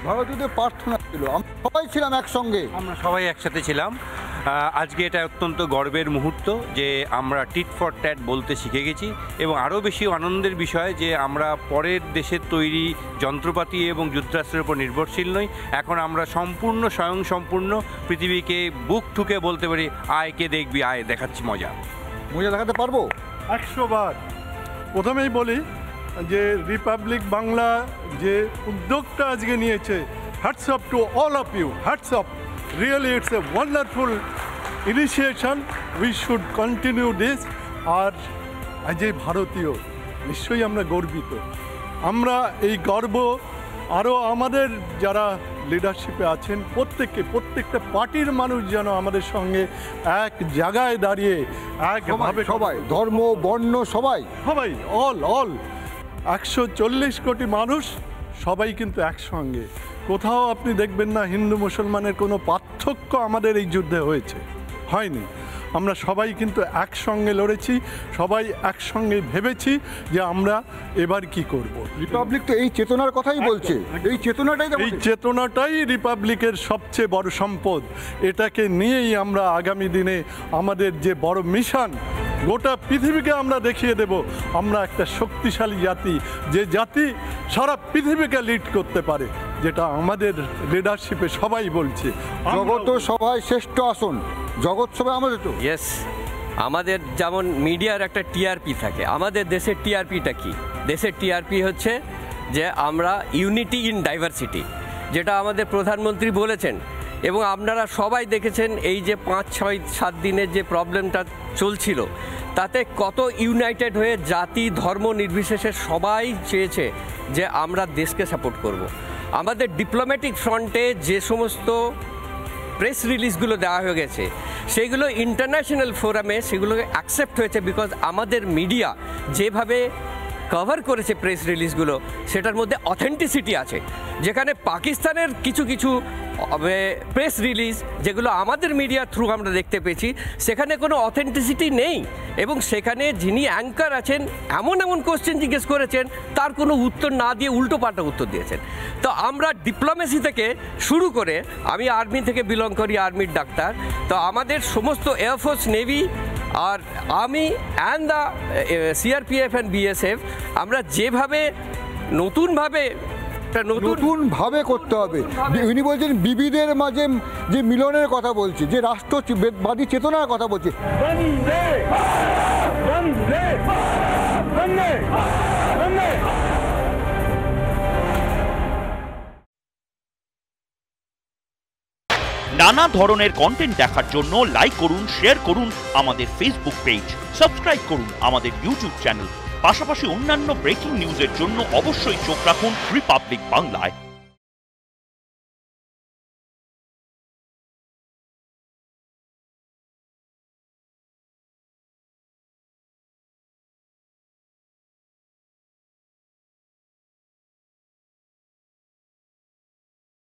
ভারতীয়দের প্রার্থনা ছিল, আমরা সবাই ছিলাম একসঙ্গে, আমরা সবাই একসাথে ছিলাম। আজকে এটা অত্যন্ত গর্বের মুহূর্ত যে আমরা টিট ফর ট্যাট বলতে শিখে গেছি, এবং আরও বেশি আনন্দের বিষয় যে আমরা পরের দেশের তৈরি যন্ত্রপাতি এবং যুদ্ধাস্ত্রের উপর নির্ভরশীল নই। এখন আমরা সম্পূর্ণ স্বয়ংসম্পূর্ণ, পৃথিবীকে বুক ঠুকে বলতে পারি, আয় কে দেখবি, আয় দেখাচ্ছি মজা। মজা দেখাতে পারবো 100 বার। প্রথমেই বলি যে রিপাবলিক বাংলা যে উদ্যোগটা আজকে নিয়েছে, hats off to all of you, hats off. Really it's a wonderful initiation, we should continue this. আর আজ এই ভারতীয় নিশ্চয়ই আমরা গর্বিত। আমরা এই গর্ব আরও আমাদের যারা লিডারশিপে আছেন প্রত্যেকটা পার্টির মানুষ যেন আমাদের সঙ্গে এক জায়গায় দাঁড়িয়ে একভাবে, সবাই ধর্ম বর্ণ সবাই অল 140 কোটি মানুষ সবাই কিন্তু একসঙ্গে। কোথাও আপনি দেখবেন না হিন্দু মুসলমানের কোনো পার্থক্য আমাদের এই যুদ্ধে হয়নি। আমরা সবাই কিন্তু একসঙ্গে লড়েছি, সবাই একসঙ্গে ভেবেছি যে আমরা এবার কি করব। রিপাবলিক তো এই চেতনার কথাই বলছে, এই চেতনাটাই রিপাবলিকের সবচেয়ে বড় সম্পদ। এটাকে নিয়েই আমরা আগামী দিনে আমাদের যে বড় মিশন, গোটা পৃথিবীকে আমরা দেখিয়ে দেব আমরা একটা শক্তিশালী জাতি, যে জাতি সারা পৃথিবীকে লিড করতে পারে, যেটা আমাদের লিডারশিপে সবাই বলছে। জগৎ সভায় শ্রেষ্ঠ আসন, জগৎ সভায় আমাদের তো ইয়েস। আমাদের যেমন মিডিয়ার একটা টিআরপি থাকে, আমাদের দেশের টিআরপিটা কি? দেশের টিআরপি হচ্ছে যে আমরা ইউনিটি ইন ডাইভার্সিটি, যেটা আমাদের প্রধানমন্ত্রী বলেছেন। এবং আপনারা সবাই দেখেছেন এই যে 5-6-7 দিনের যে প্রবলেমটা চলছিল, তাতে কত ইউনাইটেড হয়ে জাতি ধর্ম নির্বিশেষে সবাই চেয়েছে যে আমরা দেশকে সাপোর্ট করব। আমাদের ডিপ্লোম্যাটিক ফ্রন্টে যে সমস্ত প্রেস রিলিজগুলো দেওয়া হয়ে গেছে, সেগুলো ইন্টারন্যাশনাল ফোরামে সেগুলোকে অ্যাকসেপ্ট হয়েছে, বিকজ আমাদের মিডিয়া যেভাবে কভার করেছে প্রেস রিলিজগুলো, সেটার মধ্যে অথেন্টিসিটি আছে। যেখানে পাকিস্তানের কিছু প্রেস রিলিজ যেগুলো আমাদের মিডিয়া থ্রু আমরা দেখতে পেয়েছি, সেখানে কোনো অথেন্টিসিটি নেই, এবং সেখানে যিনি অ্যাঙ্কার আছেন এমন কোশ্চেন জিজ্ঞেস করেছেন, তার কোনো উত্তর না দিয়ে উল্টোপাল্টা উত্তর দিয়েছেন। তো আমরা ডিপ্লোমেসি থেকে শুরু করে, আমি আর্মি থেকে বিলং করি, আর্মির ডাক্তার, তো আমাদের সমস্ত এয়ারফোর্স, নেভি আর army and the CRPF and BSF, আমরা যেভাবে নতুনভাবে করতে হবে। উনি বলছেন বিবিধের মাঝে যে মিলনের কথা বলছে, যে রাষ্ট্রবাদী চেতনার কথা বলছে। নানা ধরনের কন্টেন্ট দেখার জন্য লাইক করুন, শেয়ার করুন আমাদের ফেসবুক পেজ, সাবস্ক্রাইব করুন আমাদের ইউটিউব চ্যানেল। পাশাপাশি অন্যান্য ব্রেকিং নিউজের জন্য অবশ্যই চোখ রাখুন রিপাবলিক বাংলায়।